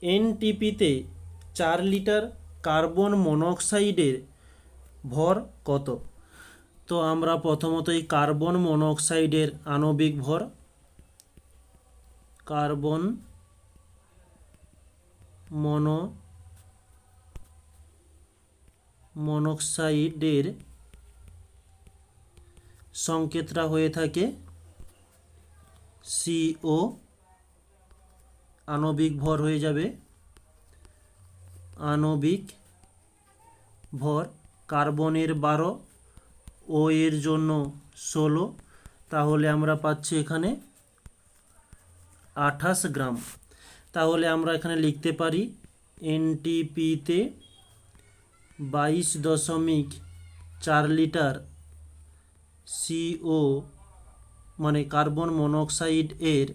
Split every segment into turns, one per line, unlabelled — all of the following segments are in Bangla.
এনটিপিতে 4 লিটার কার্বন মনোক্সাইডের ভর কত? তো আমরা প্রথমত এই কার্বন মনোক্সাইডের আণবিক ভর, কার্বন মনোক্সাইডের সংকেতটা হয়ে থাকে CO, আণবিক ভর হয়ে যাবে আণবিক ভর কার্বনের 12, ও এর জন্য 16, তাহলে আমরা পাচ্ছি এখানে 28 গ্রাম। তাহলে আমরা এখানে লিখতে পারি এনটিপিতে 22.4 লিটার CO মানে কার্বন মনোক্সাইড এর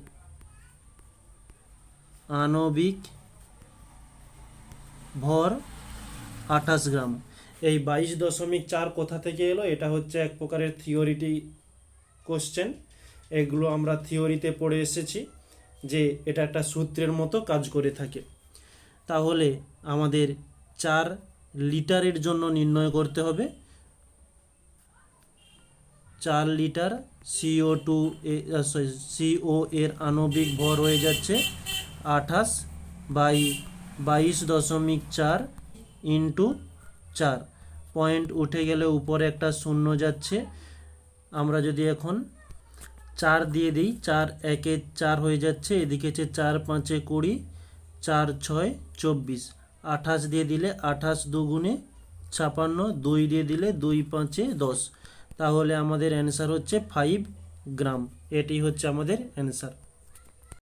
আণবিক ভর 28 গ্রাম। এই 22.4 কোথা থেকে এলো? এটা হচ্ছে এক প্রকারের থিওরিটি কোশ্চেন। এগুলো আমরা থিওরিতে পড়ে এসেছি যে এটা একটা সূত্রের মতো কাজ করে থাকে। তাহলে আমাদের 4 লিটারের জন্য নির্ণয় করতে হবে। 4 লিটার CO এর আণবিক ভর হয়ে যাচ্ছে 28 বাই 22.4 ইন্টু 4, পয়েন্ট উঠে গেলে উপরে একটা শূন্য যাচ্ছে। আমরা যদি এখন 4 দিয়ে দিই, 4 একে 4 হয়ে যাচ্ছে, এদিকে হচ্ছে 4 5 20, 4 6 24, 28 দিয়ে দিলে 28 দুগুণে 56, 2 দিয়ে দিলে 2 5 10, তাহলে আমাদের অ্যান্সার হচ্ছে 5 গ্রাম। এটি হচ্ছে আমাদের অ্যান্সার।